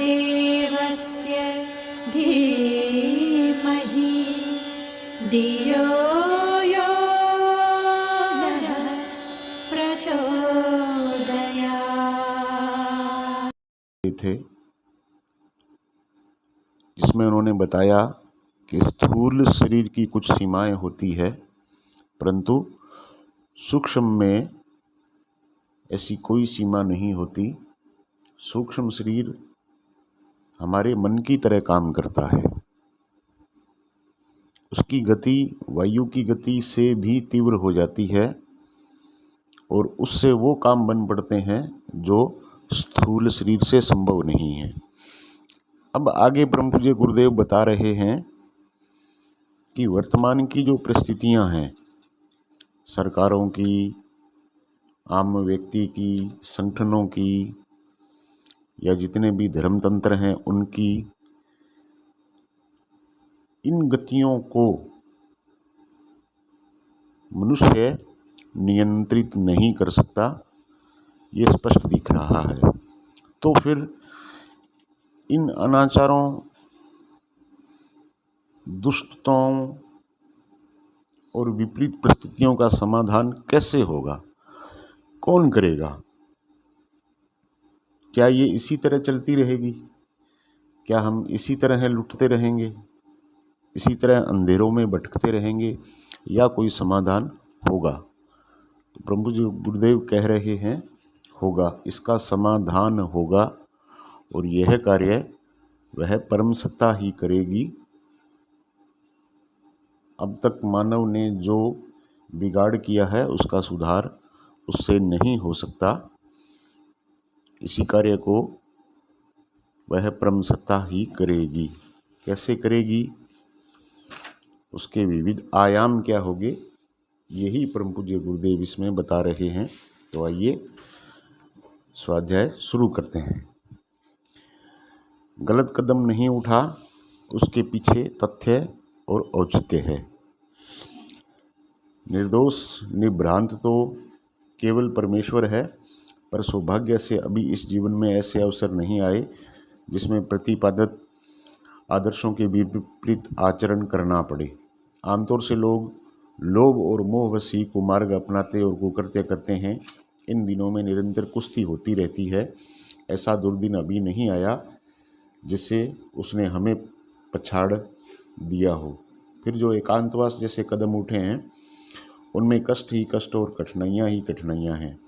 देवस्य धीमहि धियो यो नः प्रचोदयात्। थे जिसमें उन्होंने बताया कि स्थूल शरीर की कुछ सीमाएं होती है, परंतु सूक्ष्म में ऐसी कोई सीमा नहीं होती। सूक्ष्म शरीर हमारे मन की तरह काम करता है। उसकी गति वायु की गति से भी तीव्र हो जाती है और उससे वो काम बन पड़ते हैं जो स्थूल शरीर से संभव नहीं है। अब आगे परम पूज्य गुरुदेव बता रहे हैं कि वर्तमान की जो परिस्थितियां हैं, सरकारों की, आम व्यक्ति की, संगठनों की, या जितने भी धर्मतंत्र हैं उनकी, इन गतियों को मनुष्य नियंत्रित नहीं कर सकता, ये स्पष्ट दिख रहा है। तो फिर इन अनाचारों, दुष्टताओं और विपरीत परिस्थितियों का समाधान कैसे होगा? कौन करेगा? क्या ये इसी तरह चलती रहेगी? क्या हम इसी तरह लुटते रहेंगे, इसी तरह अंधेरों में भटकते रहेंगे, या कोई समाधान होगा? तो प्रभु जी गुरुदेव कह रहे हैं होगा, इसका समाधान होगा, और यह कार्य वह परम सत्ता ही करेगी। अब तक मानव ने जो बिगाड़ किया है उसका सुधार उससे नहीं हो सकता। इसी कार्य को वह परम सत्ता ही करेगी। कैसे करेगी? उसके विविध आयाम क्या होंगे, यही परम पूज्य गुरुदेव इसमें बता रहे हैं। तो आइए स्वाध्याय शुरू करते हैं। गलत कदम नहीं उठा, उसके पीछे तथ्य और औचित्य है। निर्दोष निभ्रांत तो केवल परमेश्वर है, पर सौभाग्य से अभी इस जीवन में ऐसे अवसर नहीं आए जिसमें प्रतिपादित आदर्शों के विपरीत आचरण करना पड़े। आमतौर से लोग लोभ और मोहवश ही कुमार्ग अपनाते और कुकृत्य करते हैं। इन दिनों में निरंतर कुश्ती होती रहती है। ऐसा दुर्दिन अभी नहीं आया जिससे उसने हमें पछाड़ दिया हो। फिर जो एकांतवास जैसे कदम उठे हैं उनमें कष्ट ही कष्ट और कठिनाइयाँ ही कठिनाइयाँ हैं।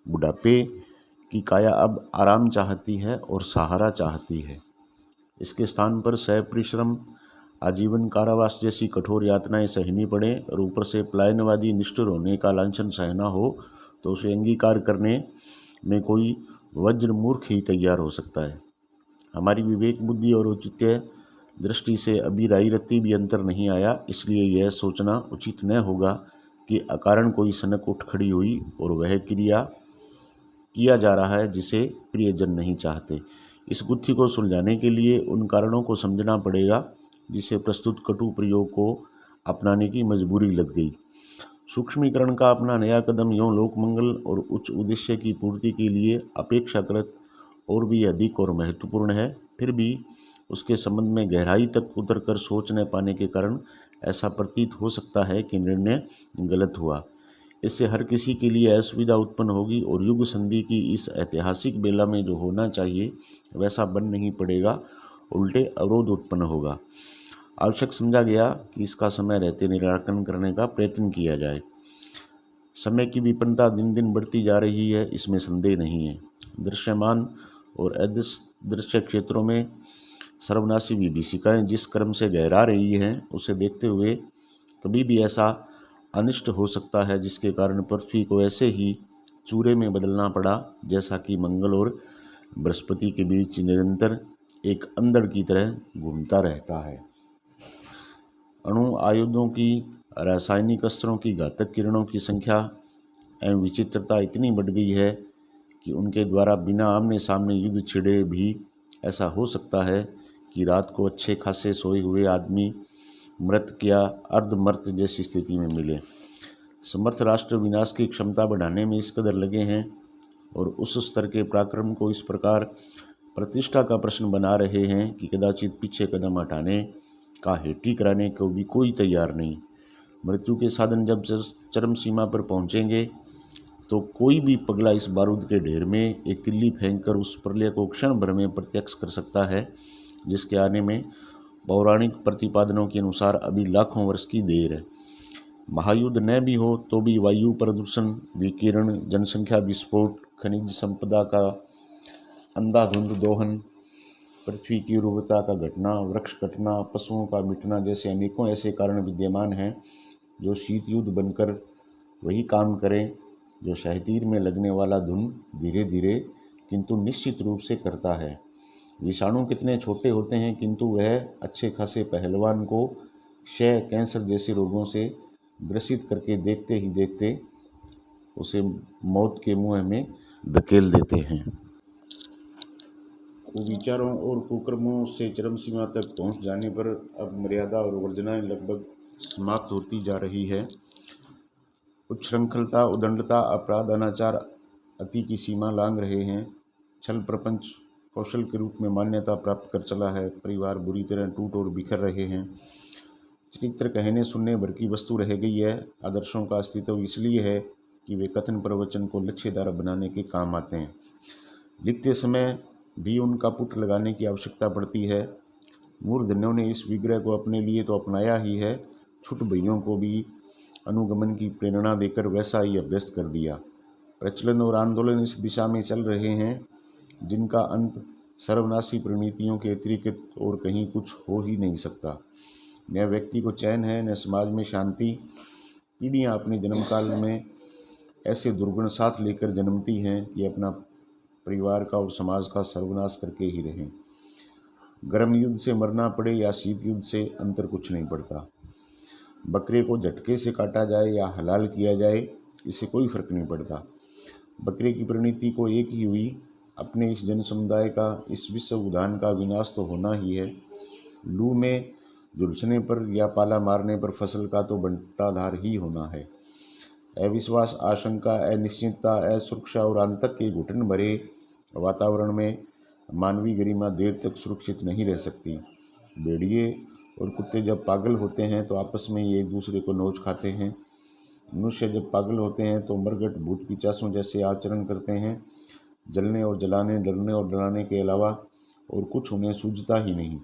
बुढ़ापे की काया अब आराम चाहती है और सहारा चाहती है। इसके स्थान पर सह परिश्रम, आजीवन कारावास जैसी कठोर यातनाएं सहनी पड़े और ऊपर से पलायनवादी निष्ठुर होने का लांछन सहना हो, तो उसे अंगीकार करने में कोई वज्र मूर्ख ही तैयार हो सकता है। हमारी विवेक बुद्धि और औचित्य दृष्टि से अभी राई रत्ती भी अंतर नहीं आया, इसलिए यह सोचना उचित न होगा कि अकारण कोई सनक उठ खड़ी हुई और वह क्रिया किया जा रहा है जिसे प्रियजन नहीं चाहते। इस गुत्थी को सुलझाने के लिए उन कारणों को समझना पड़ेगा जिसे प्रस्तुत कटु प्रयोग को अपनाने की मजबूरी लग गई। सूक्ष्मीकरण का अपना नया कदम यूँ लोकमंगल और उच्च उद्देश्य की पूर्ति के लिए अपेक्षाकृत और भी अधिक और महत्वपूर्ण है। फिर भी उसके संबंध में गहराई तक उतरकर सोच न पाने के कारण ऐसा प्रतीत हो सकता है कि निर्णय गलत हुआ। इससे हर किसी के लिए असुविधा उत्पन्न होगी और युग संधि की इस ऐतिहासिक बेला में जो होना चाहिए वैसा बन नहीं पड़ेगा, उल्टे अवरोध उत्पन्न होगा। आवश्यक समझा गया कि इसका समय रहते निराकरण करने का प्रयत्न किया जाए। समय की विपन्नता दिन दिन बढ़ती जा रही है, इसमें संदेह नहीं है। दृश्यमान और अदृश्य क्षेत्रों में सर्वनाशी विभीषिकाएँ जिस क्रम से गहरा रही हैं, उसे देखते हुए कभी भी ऐसा अनिष्ट हो सकता है जिसके कारण पृथ्वी को ऐसे ही चूरे में बदलना पड़ा जैसा कि मंगल और बृहस्पति के बीच निरंतर एक अंधड़ की तरह घूमता रहता है। अणु आयुधों की, रासायनिक अस्त्रों की घातक किरणों की संख्या एवं विचित्रता इतनी बढ़ गई है कि उनके द्वारा बिना आमने सामने युद्ध छिड़े भी ऐसा हो सकता है कि रात को अच्छे खासे सोए हुए आदमी मृत या अर्धमृत जैसी स्थिति में मिले। समर्थ राष्ट्र विनाश की क्षमता बढ़ाने में इस कदर लगे हैं और उस स्तर के पराक्रम को इस प्रकार प्रतिष्ठा का प्रश्न बना रहे हैं कि कदाचित पीछे कदम हटाने का हेटी कराने को भी कोई तैयार नहीं। मृत्यु के साधन जब चरम सीमा पर पहुंचेंगे तो कोई भी पगला इस बारूद के ढेर में एक तिल्ली फेंककर उस प्रलय को क्षण भर में प्रत्यक्ष कर सकता है, जिसके आने में पौराणिक प्रतिपादनों के अनुसार अभी लाखों वर्ष की देर है। महायुद्ध न भी हो तो भी वायु प्रदूषण, विकिरण, जनसंख्या विस्फोट, खनिज संपदा का अंधाधुंध दोहन, पृथ्वी की उर्वरता का घटना, वृक्ष कटना, पशुओं का मिटना जैसे अनेकों ऐसे कारण विद्यमान हैं जो शीत युद्ध बनकर वही काम करें जो शहतीर में लगने वाला धुन धीरे धीरे किंतु निश्चित रूप से करता है। विषाणु कितने छोटे होते हैं किंतु वह अच्छे खासे पहलवान को क्षय, कैंसर जैसे रोगों से ग्रसित करके देखते ही देखते उसे मौत के मुंह में धकेल देते हैं। कुविचारों और कुकर्मों से चरम सीमा तक पहुंच जाने पर अब मर्यादा और वर्जनाएं लगभग समाप्त होती जा रही है। उच्छृंखलता, उदंडता, अपराध, अनाचार अति की सीमा लांघ रहे हैं। छल प्रपंच कौशल के रूप में मान्यता प्राप्त कर चला है। परिवार बुरी तरह टूट और बिखर रहे हैं। चरित्र कहने सुनने भर की वस्तु रह गई है। आदर्शों का अस्तित्व इसलिए है कि वे कथन प्रवचन को लक्ष्यधारा बनाने के काम आते हैं। लिखते समय भी उनका पुट लगाने की आवश्यकता पड़ती है। मूर्धन्यों ने इस विग्रह को अपने लिए तो अपनाया ही है, छुट भइयों को भी अनुगमन की प्रेरणा देकर वैसा ही अभ्यस्त कर दिया। प्रचलन और आंदोलन इस दिशा में चल रहे हैं जिनका अंत सर्वनाशी परिणतियों के अतिरिक्त और कहीं कुछ हो ही नहीं सकता। न व्यक्ति को चैन है, न समाज में शांति। पीढ़ियाँ अपने जन्मकाल में ऐसे दुर्गुण साथ लेकर जन्मती हैं कि अपना परिवार का और समाज का सर्वनाश करके ही रहें। गर्म युद्ध से मरना पड़े या शीत युद्ध से अंतर कुछ नहीं पड़ता। बकरे को झटके से काटा जाए या हलाल किया जाए, इससे कोई फर्क नहीं पड़ता। बकरे की परिणति को एक ही हुई। अपने इस जन समुदाय का, इस विश्व उद्यान का विनाश तो होना ही है। लू में झुलसने पर या पाला मारने पर फसल का तो बंटाधार ही होना है। अविश्वास, आशंका, अनिश्चितता, असुरक्षा और आतंक के घुटन भरे वातावरण में मानवीय गरिमा देर तक सुरक्षित नहीं रह सकती। भेड़िए और कुत्ते जब पागल होते हैं तो आपस में ही एक दूसरे को नोच खाते हैं। मनुष्य जब पागल होते हैं तो मरघट भूत पिचासों जैसे आचरण करते हैं। जलने और जलाने, डरने और डराने के अलावा और कुछ उन्हें सूझता ही नहीं।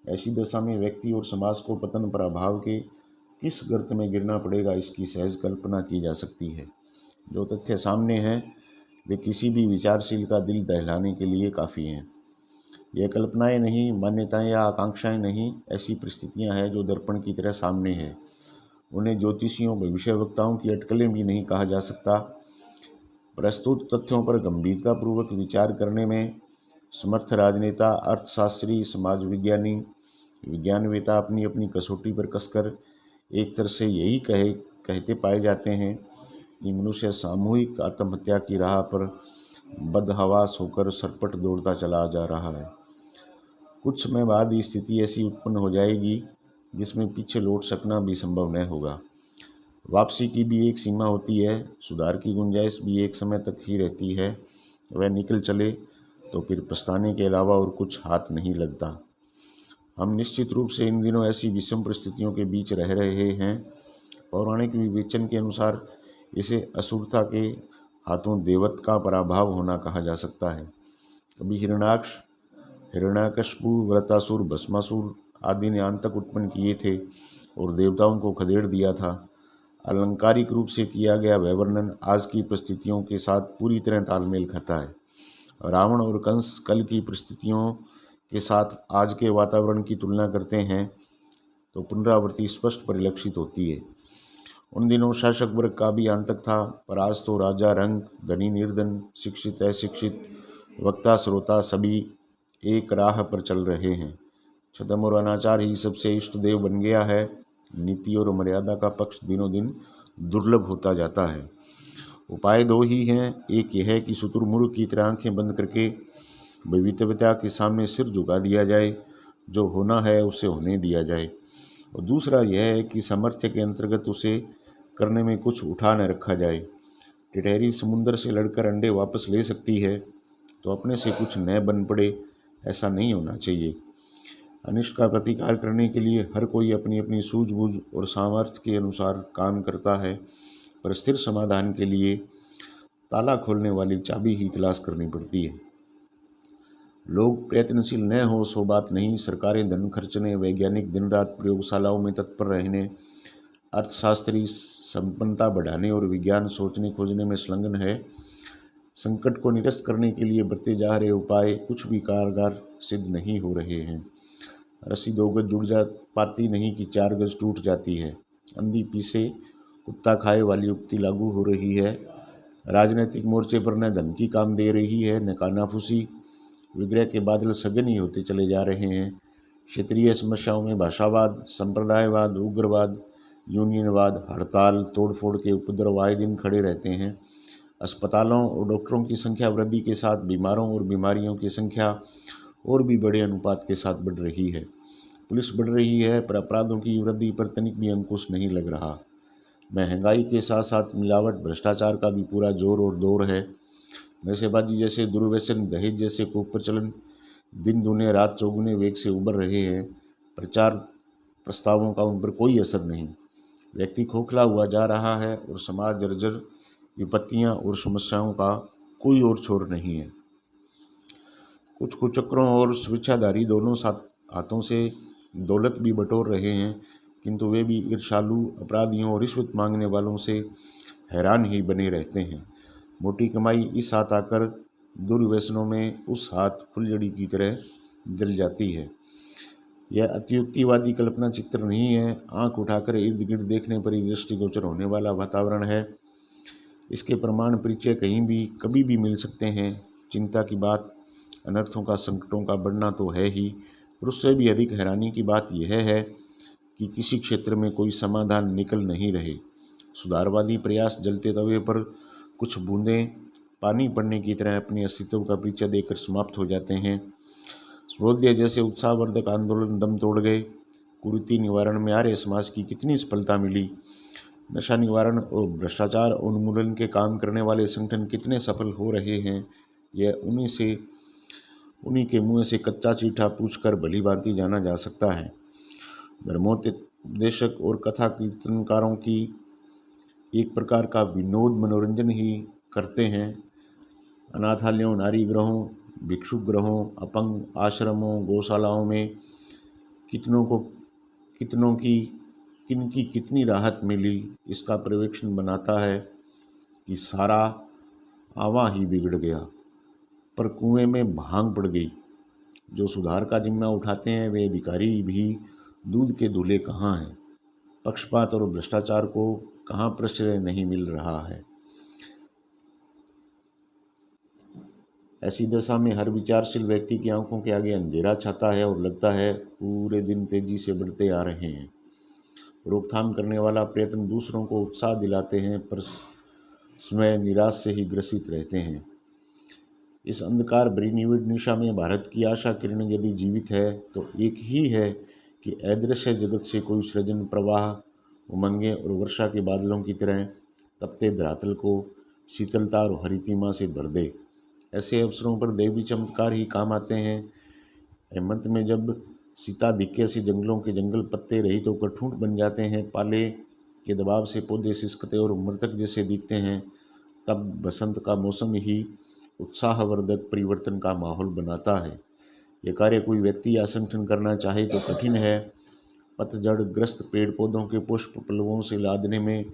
ऐसी दशा में व्यक्ति और समाज को पतन प्रभाव के किस गर्त में गिरना पड़ेगा, इसकी सहज कल्पना की जा सकती है। जो तथ्य सामने हैं वे किसी भी विचारशील का दिल दहलाने के लिए काफ़ी हैं। यह कल्पनाएं नहीं, मान्यताएं या आकांक्षाएं नहीं, ऐसी परिस्थितियां हैं जो दर्पण की तरह सामने है। उन्हें ज्योतिषियों, भविष्यवक्ताओं की अटकलें भी नहीं कहा जा सकता। प्रस्तुत तथ्यों पर गंभीरतापूर्वक विचार करने में समर्थ राजनेता, अर्थशास्त्री, समाज विज्ञानी, विज्ञानवेता अपनी अपनी कसौटी पर कसकर एक तरह से यही कहते पाए जाते हैं कि मनुष्य सामूहिक आत्महत्या की राह पर बदहवास होकर सरपट दौड़ता चला जा रहा है। कुछ समय बाद ये स्थिति ऐसी उत्पन्न हो जाएगी जिसमें पीछे लौट सकना भी संभव न होगा। वापसी की भी एक सीमा होती है, सुधार की गुंजाइश भी एक समय तक ही रहती है। वह निकल चले तो फिर पछताने के अलावा और कुछ हाथ नहीं लगता। हम निश्चित रूप से इन दिनों ऐसी विषम परिस्थितियों के बीच रह रहे हैं। पौराणिक विवेचन के अनुसार इसे असुरता के हाथों देवत्व का पराभव होना कहा जा सकता है। अभी हिरण्याक्ष, हिरण्यकशिपु, वृत्रासुर, भस्मासुर आदि ने आतंक उत्पन्न किए थे और देवताओं को खदेड़ दिया था। अलंकारिक रूप से किया गया वह वर्णन आज की परिस्थितियों के साथ पूरी तरह तालमेल खाता है। रावण और कंस कल की परिस्थितियों के साथ आज के वातावरण की तुलना करते हैं तो पुनरावृत्ति स्पष्ट परिलक्षित होती है। उन दिनों शासक वर्ग का भी आतंक था, पर आज तो राजा रंग, धनी निर्धन, शिक्षित अशिक्षित, वक्ता श्रोता सभी एक राह पर चल रहे हैं। छद्म और अनाचार ही सबसे इष्ट देव बन गया है। नीति और मर्यादा का पक्ष दिनों दिन दुर्लभ होता जाता है। उपाय दो ही हैं, एक यह है कि शुतुरमुर्ग की तरह आंखें बंद करके भवितव्यता के सामने सिर झुका दिया जाए, जो होना है उसे होने दिया जाए, और दूसरा यह है कि सामर्थ्य के अंतर्गत उसे करने में कुछ उठा न रखा जाए। टिटहरी समुंदर से लड़कर अंडे वापस ले सकती है तो अपने से कुछ न बन पड़े ऐसा नहीं होना चाहिए। अनिष्ट का प्रतिकार करने के लिए हर कोई अपनी अपनी सूझबूझ और सामर्थ्य के अनुसार काम करता है, पर स्थिर समाधान के लिए ताला खोलने वाली चाबी ही तलाश करनी पड़ती है। लोग प्रयत्नशील न हो सो बात नहीं, सरकारें धन खर्चने, वैज्ञानिक दिन रात प्रयोगशालाओं में तत्पर रहने, अर्थशास्त्री संपन्नता बढ़ाने और विज्ञान सोचने खोजने में संलग्न है। संकट को निरस्त करने के लिए बरते जा रहे उपाय कुछ भी कारगर सिद्ध नहीं हो रहे हैं। रस्सी 2 गज जुड़ जा पाती नहीं कि 4 गज टूट जाती है। अंधी पीसे कुत्ता खाए वाली उक्ति लागू हो रही है। राजनीतिक मोर्चे पर न धन की काम दे रही है न कानाफूसी। विग्रह के बादल सघन ही होते चले जा रहे हैं। क्षेत्रीय समस्याओं में भाषावाद, संप्रदायवाद, उग्रवाद, यूनियनवाद, हड़ताल, तोड़फोड़ के उपद्रव आए दिन खड़े रहते हैं। अस्पतालों और डॉक्टरों की संख्या वृद्धि के साथ बीमारों और बीमारियों की संख्या और भी बड़े अनुपात के साथ बढ़ रही है। पुलिस बढ़ रही है पर अपराधों की वृद्धि पर तनिक भी अंकुश नहीं लग रहा। महंगाई के साथ साथ मिलावट, भ्रष्टाचार का भी पूरा जोर और दौर है। नशेबाजी जैसे दुर्व्यसन, दहेज जैसे कुप्रचलन दिन दूने रात चौगुने वेग से उभर रहे हैं। प्रचार प्रस्तावों का उन पर कोई असर नहीं। व्यक्ति खोखला हुआ जा रहा है और समाज जर्जर। विपत्तियां और समस्याओं का कोई और छोर नहीं है। कुछ कुचक्रों और स्वेच्छाधारी दोनों हाथों से दौलत भी बटोर रहे हैं, किंतु वे भी ईर्ष्यालु अपराधियों और रिश्वत मांगने वालों से हैरान ही बने रहते हैं। मोटी कमाई इस हाथ आकर दुर्व्यसनों में उस हाथ फुलझड़ी की तरह जल जाती है। यह अतियुक्तिवादी कल्पना चित्र नहीं है, आंख उठाकर इर्द गिर्द देखने पर ही दृष्टिगोचर होने वाला वातावरण है। इसके प्रमाण परिचय कहीं भी कभी भी मिल सकते हैं। चिंता की बात अनर्थों का, संकटों का बढ़ना तो है ही, पर उससे भी अधिक हैरानी की बात यह है कि किसी क्षेत्र में कोई समाधान निकल नहीं रहे। सुधारवादी प्रयास जलते तवे पर कुछ बूंदें पानी पड़ने की तरह अपने अस्तित्व का परिचय देकर समाप्त हो जाते हैं। स्वोदय जैसे उत्साहवर्धक आंदोलन दम तोड़ गए। कुरीति निवारण में आर्य समाज की कितनी सफलता मिली। नशा निवारण और भ्रष्टाचार उन्मूलन के काम करने वाले संगठन कितने सफल हो रहे हैं, यह उन्हीं के मुँह से कच्चा चीठा पूछकर भली भांति जाना जा सकता है। धर्मोपदेशक और कथा कीर्तनकारों की एक प्रकार का विनोद मनोरंजन ही करते हैं। अनाथालयों, नारी गृहों, भिक्षु गृहों, अपंग आश्रमों, गौशालाओं में कितनों की किनकी कितनी राहत मिली, इसका पर्यवेक्षण बनाता है कि सारा आवा ही बिगड़ गया, पर कुएं में भांग पड़ गई। जो सुधार का जिम्मा उठाते हैं वे अधिकारी भी दूध के दूल्हे कहाँ हैं। पक्षपात और भ्रष्टाचार को कहाँ प्रश्रय नहीं मिल रहा है। ऐसी दशा में हर विचारशील व्यक्ति की आंखों के आगे अंधेरा छाता है और लगता है पूरे दिन तेजी से बढ़ते आ रहे हैं। रोकथाम करने वाला प्रयत्न दूसरों को उत्साह दिलाते हैं, पर स्वयं निराश से ही ग्रसित रहते हैं। इस अंधकार भरी निविड़ निशा में भारत की आशा किरण यदि जीवित है तो एक ही है कि अदृश्य जगत से कोई सृजन प्रवाह उमंगे और वर्षा के बादलों की तरह तपते धरातल को शीतलता और हरितिमा से भर दे। ऐसे अवसरों पर दैवी चमत्कार ही काम आते हैं। हेमंत में जब सीताधिक्य से जंगलों के जंगल पत्ते रहित होकर ठूंठ बन जाते हैं, पाले के दबाव से पौधे सिसकते और मृतक जैसे दिखते हैं, तब बसंत का मौसम ही उत्साहवर्धक परिवर्तन का माहौल बनाता है। यह कार्य कोई व्यक्ति या संगठन करना चाहे तो कठिन है। पतझड़ ग्रस्त पेड़ पौधों के पुष्प पल्लवों से लादने में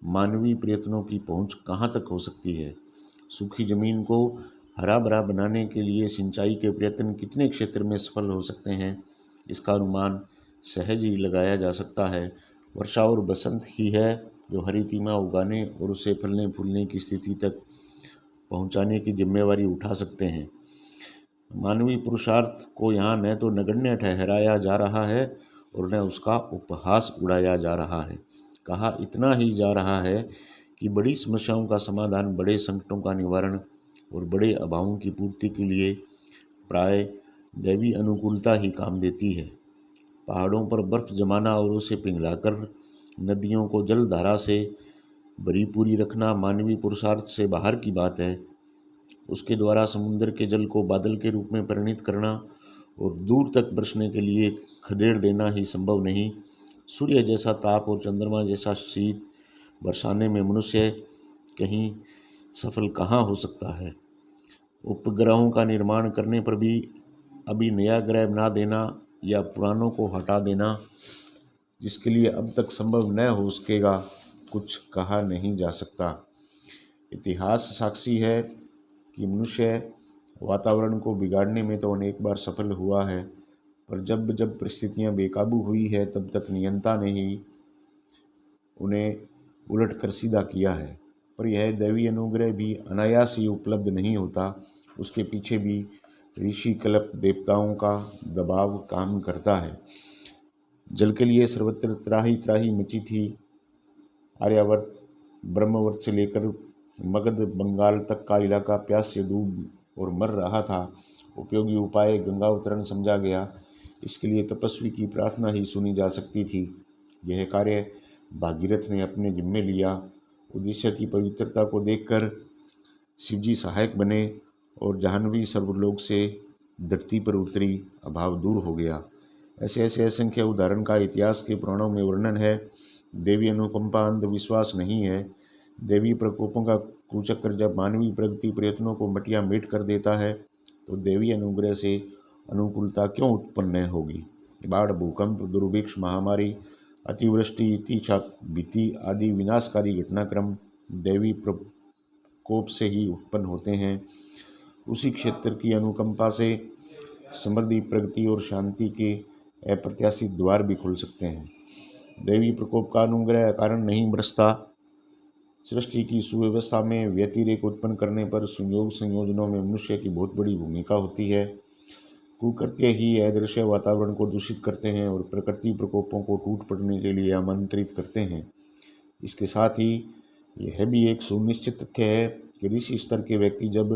मानवीय प्रयत्नों की पहुंच कहाँ तक हो सकती है। सूखी जमीन को हरा भरा बनाने के लिए सिंचाई के प्रयत्न कितने क्षेत्र में सफल हो सकते हैं, इसका अनुमान सहज ही लगाया जा सकता है। वर्षा और बसंत ही है जो हरितिमा उगाने और उसे फलने फूलने की स्थिति तक पहुंचाने की जिम्मेवारी उठा सकते हैं। मानवीय पुरुषार्थ को यहाँ न तो नगण्य ठहराया जा रहा है और न उसका उपहास उड़ाया जा रहा है। कहा इतना ही जा रहा है कि बड़ी समस्याओं का समाधान, बड़े संकटों का निवारण और बड़े अभावों की पूर्ति के लिए प्राय दैवी अनुकूलता ही काम देती है। पहाड़ों पर बर्फ जमाना और उसे पिघलाकर नदियों को जलधारा से भरी पूरी रखना मानवीय पुरुषार्थ से बाहर की बात है। उसके द्वारा समुद्र के जल को बादल के रूप में परिणित करना और दूर तक बरसने के लिए खदेड़ देना ही संभव नहीं। सूर्य जैसा ताप और चंद्रमा जैसा शीत बरसाने में मनुष्य कहीं सफल कहाँ हो सकता है। उपग्रहों का निर्माण करने पर भी अभी नया ग्रह बना देना या पुरानों को हटा देना, जिसके लिए अब तक संभव न हो सकेगा, कुछ कहा नहीं जा सकता। इतिहास साक्षी है कि मनुष्य वातावरण को बिगाड़ने में तो अनेक बार सफल हुआ है, पर जब जब परिस्थितियां बेकाबू हुई है तब तक नियंता ने ही उन्हें उलट कर सीधा किया है। पर यह दैवीय अनुग्रह भी अनायास ही उपलब्ध नहीं होता, उसके पीछे भी ऋषि कल्प देवताओं का दबाव काम करता है। जल के लिए सर्वत्र त्राही त्राही मची थी। आर्यावर्त ब्रह्मवर्त से लेकर मगध बंगाल तक का इलाका प्यास से डूब और मर रहा था। उपयोगी उपाय गंगा अवतरण समझा गया। इसके लिए तपस्वी की प्रार्थना ही सुनी जा सकती थी। यह कार्य भागीरथ ने अपने जिम्मे लिया। उद्देश्य की पवित्रता को देखकर शिवजी सहायक बने और जाह्नवी सर्वलोक से धरती पर उतरी, अभाव दूर हो गया। ऐसे ऐसे असंख्य उदाहरण का इतिहास के पुराणों में वर्णन है। देवी अनुकंपा अंधविश्वास नहीं है। देवी प्रकोपों का कुचक्र जब मानवीय प्रगति प्रयत्नों को मटिया मेट कर देता है, तो देवी अनुग्रह से अनुकूलता क्यों उत्पन्न होगी। बाढ़, भूकंप, दुर्भिक्ष, महामारी, अतिवृष्टि, इति भीति आदि विनाशकारी घटनाक्रम देवी प्रकोप से ही उत्पन्न होते हैं। उसी क्षेत्र की अनुकंपा से समृद्धि, प्रगति और शांति के अप्रत्याशित द्वार भी खुल सकते हैं। देवी प्रकोप का अनुग्रह कारण नहीं बरसता। सृष्टि की सुव्यवस्था में व्यतिरेक उत्पन्न करने पर संयोग संयोजनों में मनुष्य की बहुत बड़ी भूमिका होती है। कुकृत्य ही अदृश्य वातावरण को दूषित करते हैं और प्रकृति प्रकोपों को टूट पड़ने के लिए आमंत्रित करते हैं। इसके साथ ही यह भी एक सुनिश्चित तथ्य है कि ऋषि स्तर के व्यक्ति जब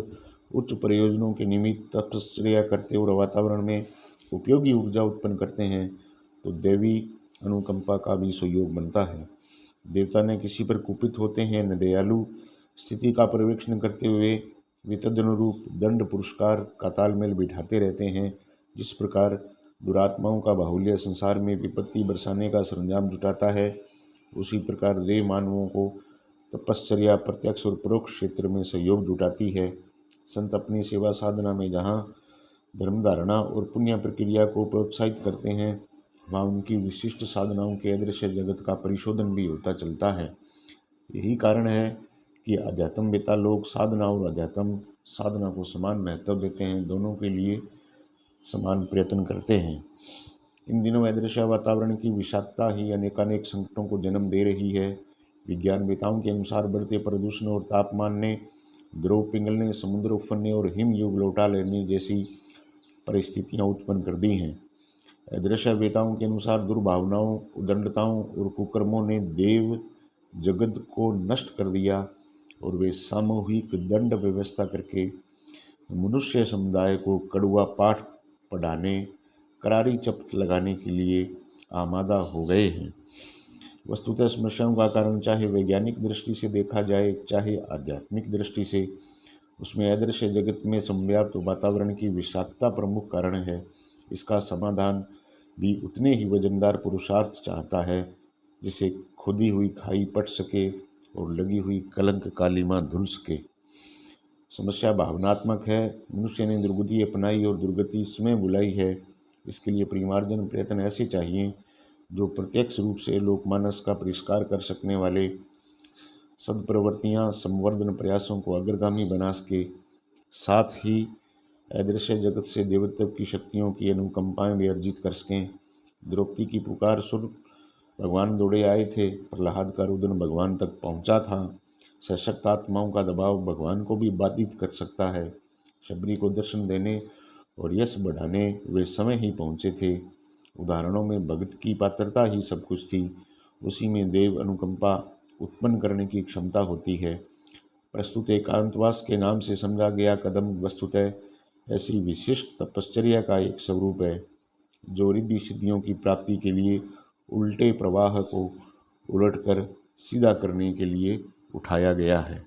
उच्च प्रयोजनों के निमित्त तपश्चर्या करते और वातावरण में उपयोगी ऊर्जा उत्पन्न करते हैं, तो देवी अनुकंपा का भी सहयोग बनता है। देवता न किसी पर कुपित होते हैं, न दयालु। स्थिति का पर्यवेक्षण करते हुए वे तदनुरूप दंड पुरस्कार का तालमेल बिठाते रहते हैं। जिस प्रकार दुरात्माओं का बाहुल्य संसार में विपत्ति बरसाने का सरंजाम जुटाता है, उसी प्रकार देव मानवों को तपश्चर्या प्रत्यक्ष और परोक्ष क्षेत्र में सहयोग जुटाती है। संत अपनी सेवा साधना में जहाँ धर्मधारणा और पुण्य प्रक्रिया को प्रोत्साहित करते हैं, वहाँ उनकी विशिष्ट साधनाओं के अदृश्य जगत का परिशोधन भी होता चलता है। यही कारण है कि अध्यात्मवेत्ता लोग साधना और अध्यात्म साधना को समान महत्व देते हैं, दोनों के लिए समान प्रयत्न करते हैं। इन दिनों अदृश्य वातावरण की विषाक्तता ही अनेकानेक संकटों को जन्म दे रही है। विज्ञानवेत्ताओं के अनुसार बढ़ते प्रदूषण और तापमान ने ध्रुव पिघलने, समुद्र उफनने और हिमयुग लौटा लेने जैसी परिस्थितियां उत्पन्न कर दी हैं। अदृश्य वेताओं के अनुसार दुर्भावनाओं, उदंडताओं और कुकर्मों ने देव जगत को नष्ट कर दिया और वे सामूहिक दंड व्यवस्था करके मनुष्य समुदाय को कड़वा पाठ पढ़ाने, करारी चपत लगाने के लिए आमादा हो गए हैं। वस्तुतः समस्याओं का कारण चाहे वैज्ञानिक दृष्टि से देखा जाए, चाहे आध्यात्मिक दृष्टि से, उसमें अदृश्य जगत में संव्याप्त वातावरण की विषाक्तता प्रमुख कारण है। इसका समाधान भी उतने ही वजनदार पुरुषार्थ चाहता है, जिसे खुदी हुई खाई पट सके और लगी हुई कलंक कालीमा धुल सके। समस्या भावनात्मक है। मनुष्य ने दुर्बुद्धि अपनाई और दुर्गति स्वयं बुलाई है। इसके लिए परिमार्जन प्रयत्न ऐसे चाहिए जो प्रत्यक्ष रूप से लोकमानस का परिष्कार कर सकने वाले सद्प्रवृत्तियाँ संवर्धन प्रयासों को अग्रगामी बना सके। साथ ही अदृश्य जगत से देवत्व की शक्तियों की अनुकंपाएं भी अर्जित कर सकें। द्रौपदी की पुकार सुन भगवान दौड़े आए थे। प्रहलाद का रुदन भगवान तक पहुंचा था। सशक्त आत्माओं का दबाव भगवान को भी बाधित कर सकता है। शबरी को दर्शन देने और यश बढ़ाने वे समय ही पहुँचे थे। उदाहरणों में भगत की पात्रता ही सब कुछ थी। उसी में देव अनुकंपा उत्पन्न करने की क्षमता होती है। प्रस्तुत एकांतवास के नाम से समझा गया कदम वस्तुतः ऐसी विशिष्ट तपश्चर्या का एक स्वरूप है, जो रिद्धि सिद्धियों की प्राप्ति के लिए उल्टे प्रवाह को उलटकर सीधा करने के लिए उठाया गया है।